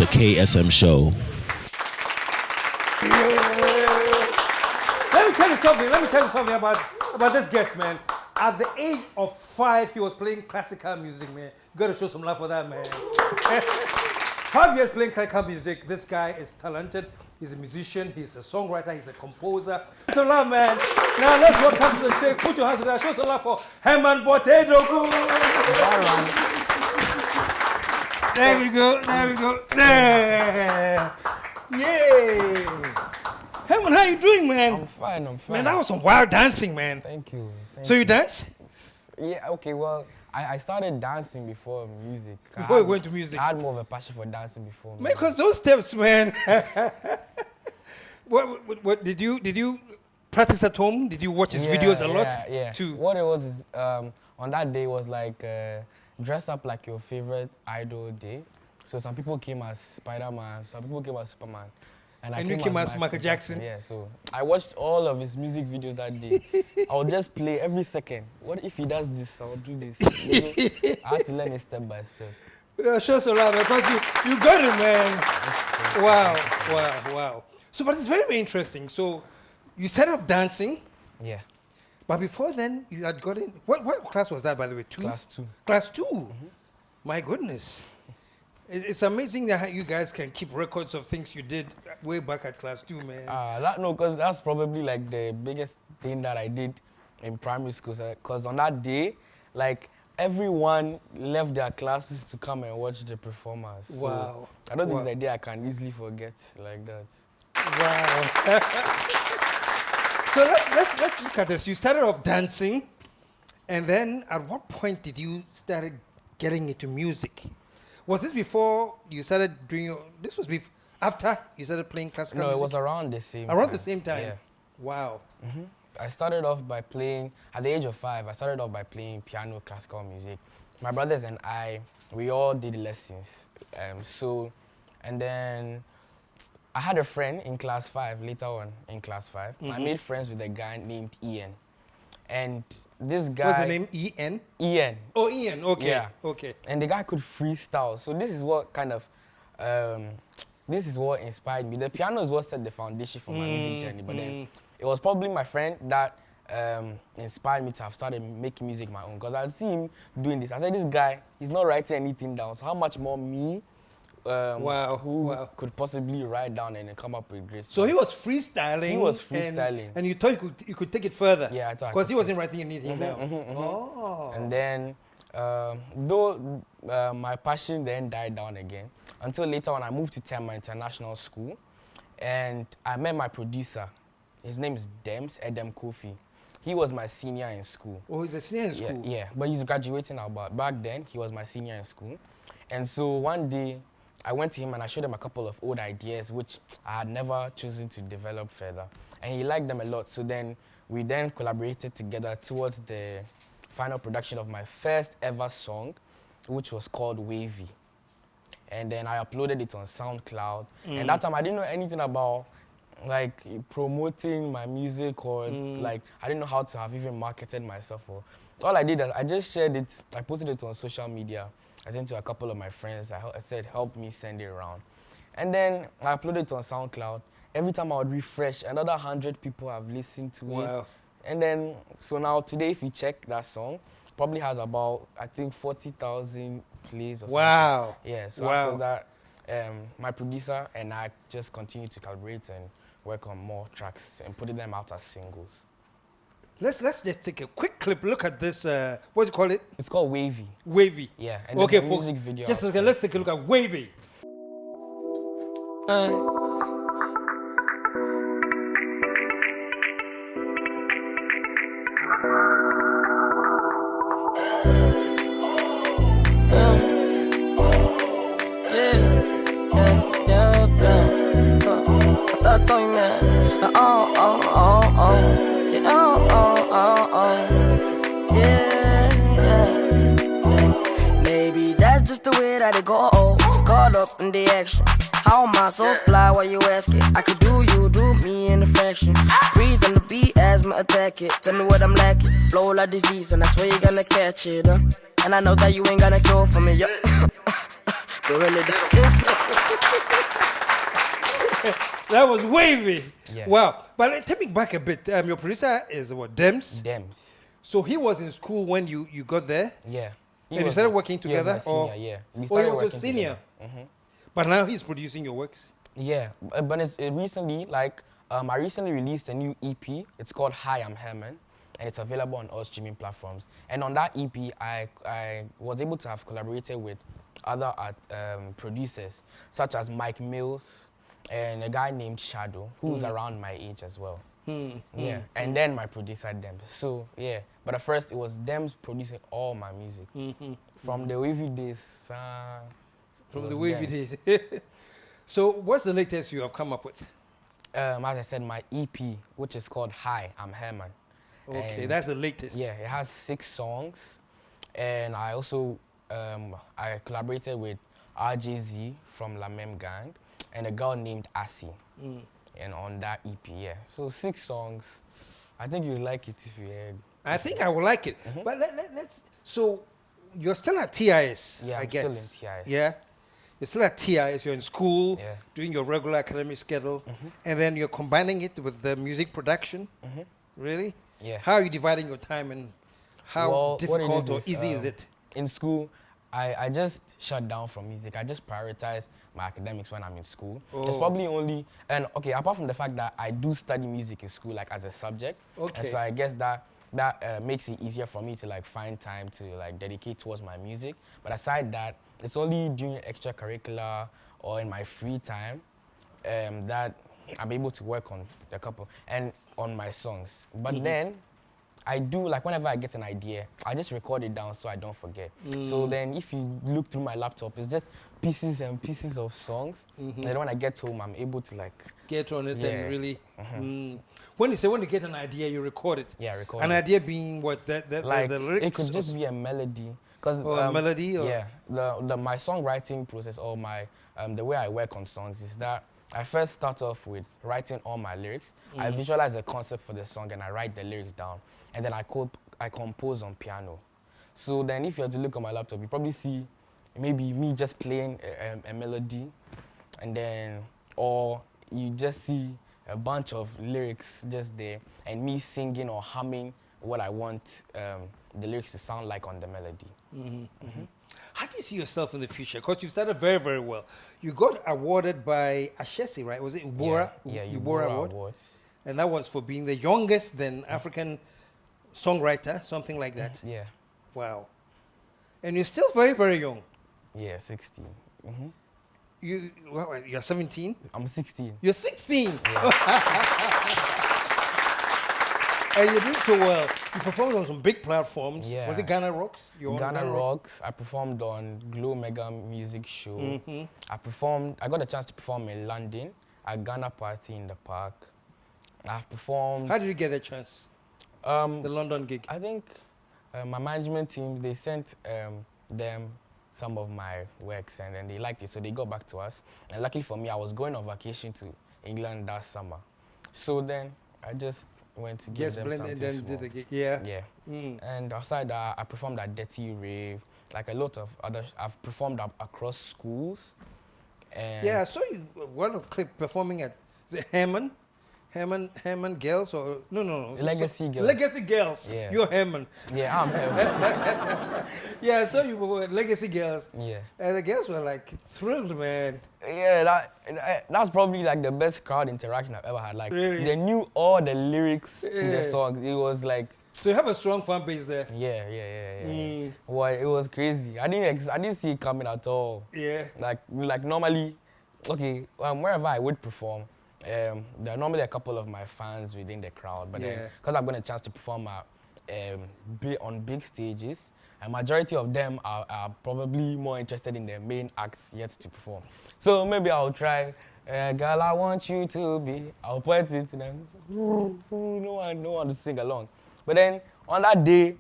the KSM Show. Let me tell you something about this guest, man. At the age of 5, he was playing classical music, man. You gotta show some love for that, man. 5 years playing classical music. This guy is talented. He's a musician, he's a songwriter, he's a composer. Show some love, man. Now let's welcome to the show. Put your hands together. Show some love for Herman Bortei-Doku. There we go. There. Yay. Herman, how you doing, man? I'm fine. Man, that was some wild dancing, man. Thank you. So you dance? Yeah, okay, well, I started dancing before music. Before you went to music? I had more of a passion for dancing before. Man, because those steps, man. What did you practice at home? Did you watch his videos a lot? Yeah. Too? What it was is, on that day was like, dress up like your favorite idol day. So some people came as Spider-Man, some people came as Superman. And you came as Michael Jackson? Yeah, so I watched all of his music videos that day. I'll just play every second. What if he does this? I'll do this. You know, I had to learn it step by step. Show some love, because you got it, man. Wow. So, but it's very, very interesting. So, you started off dancing. Yeah. But before then, you had gotten... What class was that, by the way? 2? Class 2. Class 2? Mm-hmm. My goodness. It's amazing that you guys can keep records of things you did way back at class 2, man. Because that's probably like the biggest thing that I did in primary school. Because on that day, like everyone left their classes to come and watch the performance. Wow. So I don't think it's a day I can easily forget like that. Wow. So let's look at this. You started off dancing, and then at what point did you start getting into music? Was this before you started doing your... This was after you started playing classical music? No, it was around the same time. Around the same time? Yeah. Wow. Mm-hmm. I started off by playing... At the age of 5, I started off by playing piano, classical music. My brothers and I, we all did lessons. And then I had a friend in class 5, later on in class 5. Mm-hmm. I made friends with a guy named Ian. And this guy... What's the name? E-N? Ian. Oh, Ian. Okay. Yeah. Okay. And the guy could freestyle. So this is what kind of... this is what inspired me. The piano is what set the foundation for my music journey. But then it was probably my friend that inspired me to have started making music my own. Because I'd see him doing this. I said, this guy, he's not writing anything down. So how much more me... who could possibly write down and then come up with great stuff. So he was freestyling. He was freestyling. And you thought you could take it further? Yeah, I thought. Because he wasn't writing anything down. Oh. And then, though my passion then died down again, until later on I moved to Tema International School, and I met my producer. His name is Edem Kofi. He was my senior in school. Oh, he's a senior in school? Yeah, but he's graduating now, but back then he was my senior in school. And so one day, I went to him and I showed him a couple of old ideas which I had never chosen to develop further. And he liked them a lot. So then we then collaborated together towards the final production of my first ever song, which was called Wavy. And then I uploaded it on SoundCloud. And that time I didn't know anything about like promoting my music or like I didn't know how to have even marketed myself. Or all I did is I just shared it. I posted it on social media. I sent it to a couple of my friends. I said, help me send it around. And then I uploaded it on SoundCloud. Every time I would refresh, another 100 people have listened to it. And then, so now today, if you check that song, probably has about, I think, 40,000 plays or something. Wow. Yeah, so after that, my producer and I just continue to collaborate and work on more tracks and putting them out as singles. Let's just take a quick clip. Look at this. What do you call it? It's called Wavy. Wavy. Yeah. And okay, folks. Music video. Just let's take a look at Wavy. Maybe that's just the way that it goes. Caught up in the action. How am I so fly? Why you asking? I could do you, do me in a fraction. Breathe on the beat, asthma attack it. Tell me what I'm lacking. Flow like disease, and I swear you're gonna catch it. And I know that you ain't gonna cure for me. But really, that's That was Wavy. Yeah. Wow. But take me back a bit. Your producer is what, Dems? Dems. So he was in school when you got there? Yeah. And you started working together? He was my senior, yeah. We He started was a working senior? together. But now he's producing your works? Yeah, but it's recently, like, I recently released a new EP. It's called Hi, I'm Herman, and it's available on all streaming platforms. And on that EP, I was able to have collaborated with other producers, such as Mike Mills and a guy named Shadow, who's around my age as well. And then my producer, Dems. So, yeah. But at first, it was Dems producing all my music. From the Wavy days. From the Wavy days. So, what's the latest you have come up with? As I said, my EP, which is called Hi, I'm Herman. Okay, And that's the latest. yeah, it has 6 songs. And I also I collaborated with RJZ from La Meme Gang and a girl named Asi. And on that EP, yeah. So 6 songs. I think you'd like it if you heard. I think I will like it. But let's. So you're still at TIS, Yeah, I I'm guess. still in TIS. Yeah. You're still at TIS. You're in school, Yeah. doing your regular academic schedule, and then you're combining it with the music production. Really? Yeah. How are you dividing your time, and how Well, what it difficult or is, easy is it? In school, I just shut down from music. I just prioritize my academics when I'm in school. It's probably only, and okay, apart from the fact that I do study music in school, like as a subject. Okay. And so I guess that makes it easier for me to like find time to like dedicate towards my music. But aside that, it's only during extracurricular or in my free time that I'm able to work on a couple and on my songs. But then I do, like whenever I get an idea, I just record it down so I don't forget. So then if you look through my laptop, it's just pieces and pieces of songs. And then when I get home, I'm able to like... Get on it Yeah. and really... When you get an idea, you record it. Yeah, record An it. idea being what? Like, the lyrics? it could just be a melody. Cause, a melody? Or? Yeah, my songwriting process or my the way I work on songs is that I first start off with writing all my lyrics. I visualize the concept for the song and I write the lyrics down. And then I compose on piano. So then if you have to look on my laptop, you probably see maybe me just playing a melody, and then, or you just see a bunch of lyrics just there and me singing or humming what I want the lyrics to sound like on the melody. How do you see yourself in the future? Because you've started very, very well. You got awarded by Ashesi, right? Was it Ubora? Yeah, Ubora Award. And that was for being the youngest then African songwriter, something like that. Yeah. Wow. And you're still very, very young. Yeah, 16. You're 17? I'm 16. You're 16? Yeah. And you're doing so well. You performed on some big platforms. Yeah. Was it Ghana Rocks? You were on Ghana Rocks. I performed on Glow Mega Music Show. I got a chance to perform in London at Ghana Party in the Park. I've performed... How did you get that chance? The London gig? I think my management team, they sent them some of my works and then they liked it, so they got back to us. And luckily for me, I was going on vacation to England that summer. So then I just went to give them something and then small. did the gig. Yeah. Yeah. And outside that, I performed at Dirty Rave, like a lot of other. I've performed across schools. And Yeah, I saw you one clip performing at the Herman Girls or no. Legacy Girls. Legacy Girls. Yeah. You're Herman. Yeah, I'm Herman. Yeah, I saw you were at Legacy Girls. Yeah. And the girls were like thrilled, man. Yeah, that's probably like the best crowd interaction I've ever had. Like Really? they knew all the lyrics to Yeah. the songs. It was like So you have a strong fan base there. yeah. Well, it was crazy. I didn't see it coming at all. Yeah. Like normally, okay, wherever I would perform, there are normally a couple of my fans within the crowd, but then Yeah. because I've got a chance to perform on big stages, a majority of them are probably more interested in the main acts yet to perform. So maybe I'll try, girl, I want you to be, I'll point it to them, no one to sing along. But then on that day,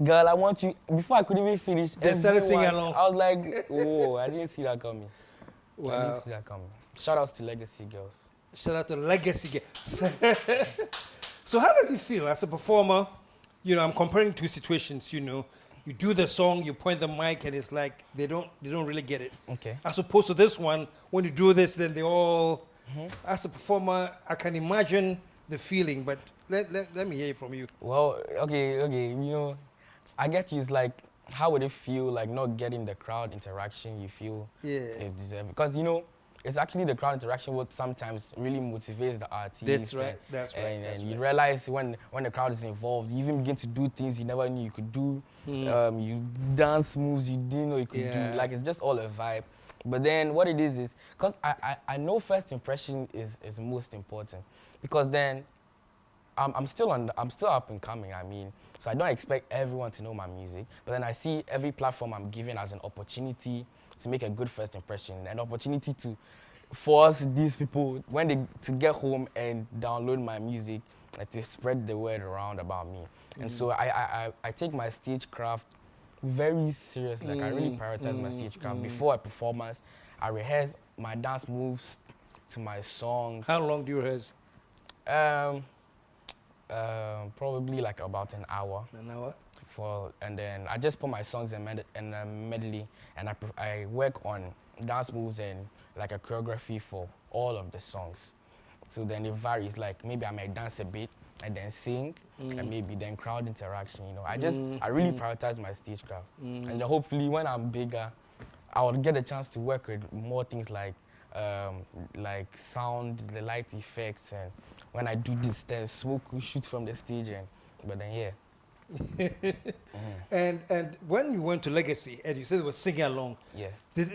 girl, I want you, before I could even finish, They started singing everyone- along. I was like, whoa, I didn't see that coming. I Wow. didn't see that coming. Shout outs to Legacy Girls. Shout out to Legacy Girls. So how does it feel as a performer? You know, I'm comparing two situations, you know. You do the song, you point the mic, and it's like they don't really get it. Okay. As opposed to this one, when you do this, then they all As a performer, I can imagine the feeling, but let me hear it from you. Well, okay, you know, I get you. It's like, how would it feel like not getting the crowd interaction you feel is deserved? Because, you know, it's actually the crowd interaction what sometimes really motivates the artist. That's right. That's right. And you realize when the crowd is involved, you even begin to do things you never knew you could do. You dance moves you didn't know you could do. Like, it's just all a vibe. But then what it is because I know first impression is most important, because then I'm still up and coming. I mean, so I don't expect everyone to know my music, but then I see every platform I'm given as an opportunity to make a good first impression, an opportunity to force these people to get home and download my music and to spread the word around about me. And so I take my stagecraft very seriously. Like, I really prioritize my stagecraft. Before a performance, I rehearse my dance moves to my songs. How long do you rehearse? Probably like about an hour. An hour? And then I just put my songs in a medley, and I work on dance moves and like a choreography for all of the songs. So then it varies. Like, maybe I might dance a bit and then sing, and maybe then crowd interaction. You know, I really prioritize my stagecraft, and then hopefully when I'm bigger, I will get a chance to work with more things like sound, the light effects, and when I do this, then smoke will shoot from the stage, but then yeah. And when you went to Legacy and you said you were singing along,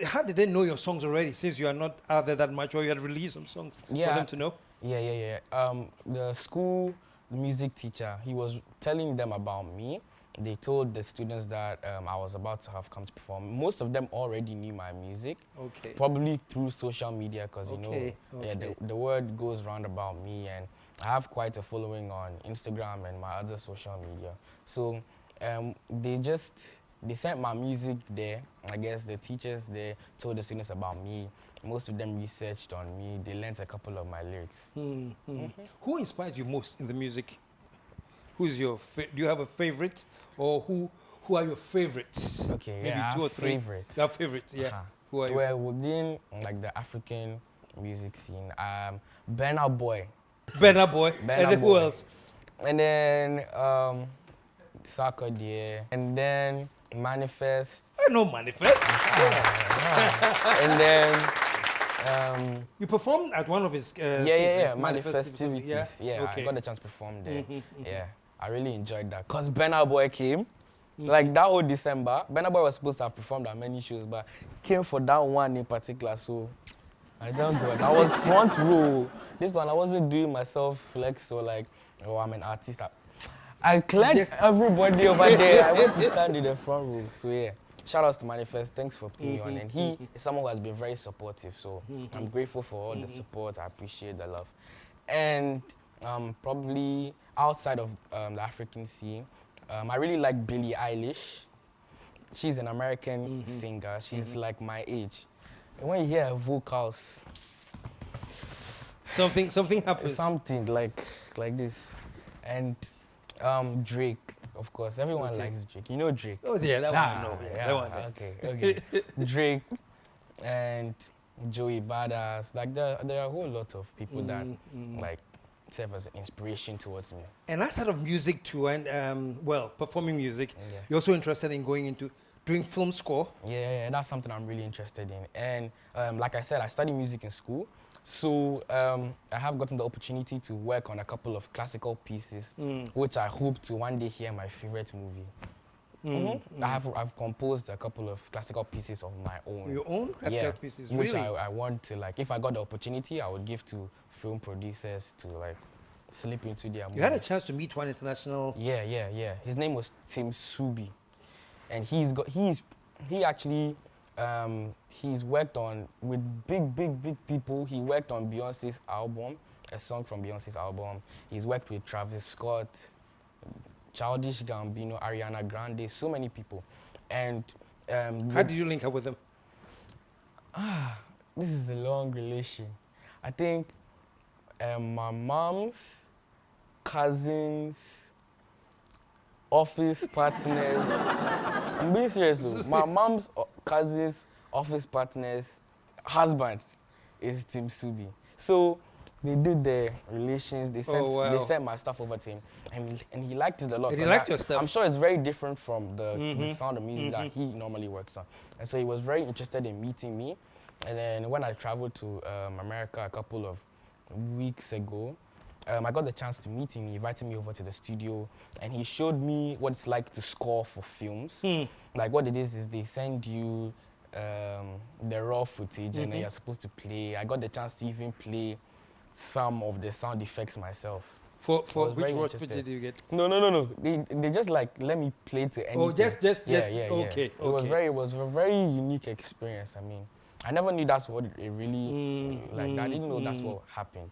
how did they know your songs already, since you are not out there that much, or you had released some songs for them to know? The school music teacher, he was telling them about me. They told the students that I was about to have come to perform. Most of them already knew my music, probably through social media, because the word goes round about me, and I have quite a following on Instagram and my other social media. So they sent my music there. I guess the teachers there told the students about me. Most of them researched on me. They learned a couple of my lyrics. Who inspires you most in the music? Who's your do you have a favorite, or who are your favorites? Okay, maybe yeah, 2 or 3. Favorites. Your favorites, yeah. Who are you? Well, within like the African music scene, Burna Boy. Burna Boy. And then who else? And then Sarkodie. And then Manifest. I know Manifest. And then you performed at one of his Manifestivities. Yeah, okay. I got the chance to perform there. Yeah, I really enjoyed that. Because Burna Boy came, like that whole December. Burna Boy was supposed to have performed at many shows, but came for that one in particular. So I don't go. I was front row. This one I wasn't doing myself flex, so like, oh, I'm an artist. I cleared everybody over there. I went to stand in the front row. So yeah. Shout outs to Manifest, thanks for putting me on. And he is someone who has been very supportive, so I'm grateful for all the support. I appreciate the love. And probably outside of the African scene, I really like Billie Eilish. She's an American singer. She's like my age. And when you hear her vocals, something happens. Something like this. And Drake. Of course, everyone likes Drake. You know Drake? Oh, yeah, that one I know. Yeah, that one. Okay. Drake and Joey Badass. Like, there are a whole lot of people that, like, serve as an inspiration towards me. And outside of music, too, and, performing music, you're also interested in going into doing film score? Yeah, that's something I'm really interested in. And, like I said, I studied music in school. So I have gotten the opportunity to work on a couple of classical pieces, which I hope to one day hear my favorite movie. I've composed a couple of classical pieces of my own. Your own classical pieces, which really? I want to, like, if I got the opportunity, I would give to film producers to, like, slip into their movies. You had a chance to meet one international... Yeah. His name was Tim Subi. And he's worked on with big people. He worked on Beyonce's album, a song from Beyonce's album. He's worked with Travis Scott, Childish Gambino, Ariana Grande, so many people. And how did you link up with them? This is a long relation. I think my mom's cousins, office partners. I'm being serious though. My mom's cousins, office partners, husband is Team Subi. So they did the relations. They sent my stuff over to him, and he liked it a lot. And he liked your stuff. I'm sure it's very different from the sound of music that he normally works on. And so he was very interested in meeting me. And then when I traveled to America a couple of weeks ago, I got the chance to meet him. He invited me over to the studio, and he showed me what it's like to score for films. Like what it is they send you the raw footage, and then you're supposed to play. I got the chance to even play some of the sound effects myself. For which raw footage did you get? No. They just like let me play to anything. Oh, just yeah. Okay. It was a very unique experience. I mean, I never knew that's what it really I didn't know that's what happened.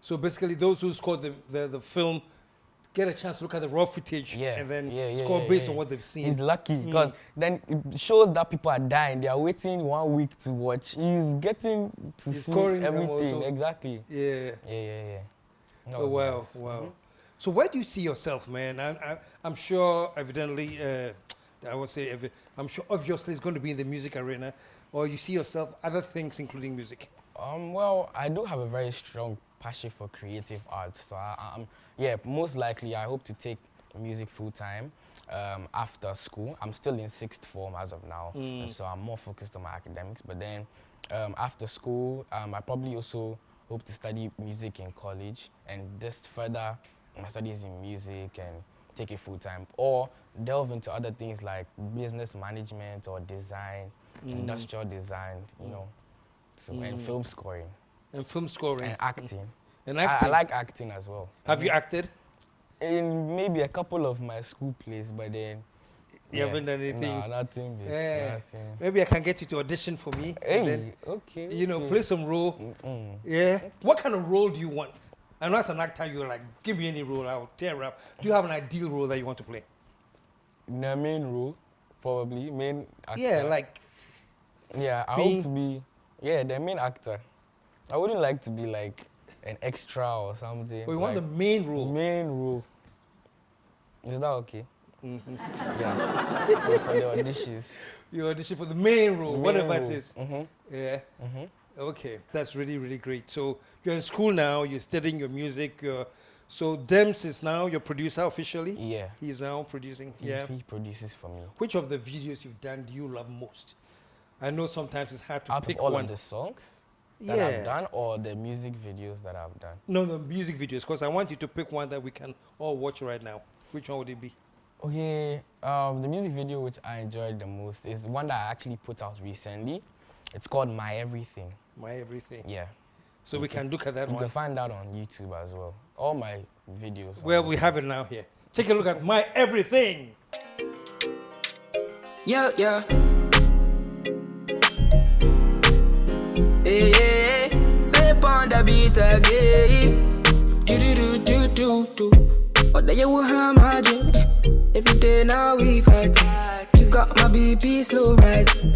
So basically, those who scored the film get a chance to look at the raw footage and then score based on what they've seen. He's lucky because then it shows that people are dying. They are waiting 1 week to watch. He's getting to see everything. Exactly. Yeah. Oh, wow, nice. wow. So where do you see yourself, man? I'm sure, evidently, I'm sure obviously it's going to be in the music arena, or you see yourself other things, including music. Well, I do have a very strong passion for creative art. So most likely I hope to take music full time after school. I'm still in 6th form as of now, and so I'm more focused on my academics. But then after school, I probably also hope to study music in college and just further my studies in music and take it full time, or delve into other things like business management or design, industrial design, you know, and film scoring. And film scoring. And acting. And acting. I like acting as well. Have you acted? In maybe a couple of my school plays, but then you haven't done anything? No, nothing. Nothing. Maybe I can get you to audition for me. Hey, and then, okay. You know, play some role. Yeah. What kind of role do you want? I know as an actor, you're like, give me any role, I'll tear up. Do you have an ideal role that you want to play? The main role, probably. Main actor. Yeah, like... Yeah, I hope to be... Yeah, the main actor. I wouldn't like to be like an extra or something. But you want the main role? Main role. Is that okay? Yeah. So for the auditions. You audition for the main role, whatever it is. Yeah. Okay, that's really, really great. So you're in school now, you're studying your music. So Dems is now your producer officially? Yeah. He's now producing? He produces for me. Which of the videos you've done do you love most? I know sometimes it's hard to Out pick of all one. of the songs that I've done, or the music videos that I've done? No, the music videos, because I want you to pick one that we can all watch right now. Which one would it be? Okay, the music video which I enjoyed the most is one that I actually put out recently. It's called My Everything. My Everything. Yeah. So we can look at that one. You can find that on YouTube as well. All my videos. Well, we have it now here. Take a look at My Everything. Yeah. Hey, step on the beat again. Do. What the you will have my dream. Every day now we fight. You've got my BP slow rising.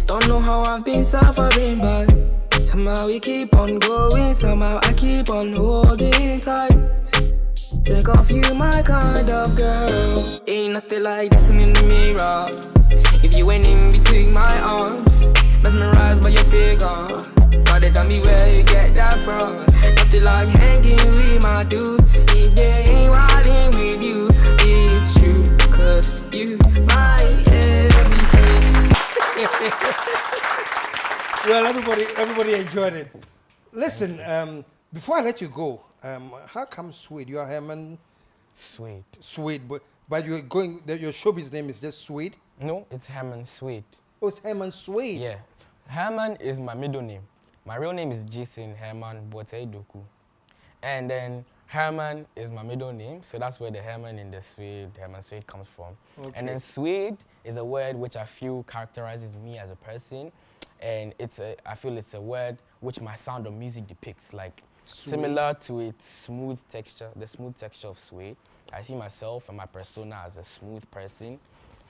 Don't know how I've been suffering, but somehow we keep on going. Somehow I keep on holding tight. Take off you, my kind of girl. Ain't nothing like this in the mirror. If you ain't in between my arms, mesmerized by your figure. Gotta tell me where you get that from. Nothing like hanging with my dude. If they ain't riding with you, it's true. Cause you my everything. Well, everybody enjoyed it. Listen, before I let you go, how come Suede? You are Herman? Suede, but you're going. Your showbiz name is just Suede? No, it's Herman Suede. Oh, it's Herman Suede. Yeah, Herman is my middle name. My real name is Jason Herman Bortei-Doku, and then Herman is my middle name, so that's where the Herman in the Suede, Herman Suede comes from. Okay. And then Suede is a word which I feel characterizes me as a person, and I feel it's a word which my sound of music depicts, like Suede. Similar to its smooth texture, the smooth texture of Suede. I see myself and my persona as a smooth person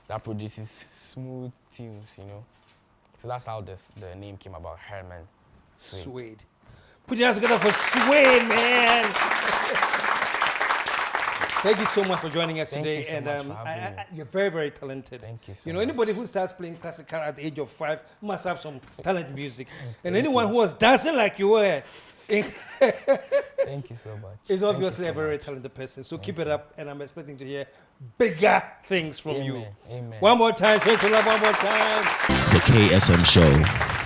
that produces smooth tunes, you know. So that's how the name came about, Herman Suede. Put your hands together for Suede, man. Thank you so much for joining us Thank today. you so much for having me. You're very, very talented. Thank you so You know, much. anybody who starts playing classical at the age of 5 must have some talent in music. And anyone who was dancing like you were, Thank you so much. is Thank obviously you a so very much. talented person. So keep it up, and I'm expecting to hear bigger things from you. Amen. Amen. One more time, show some love one more time. The KSM Show.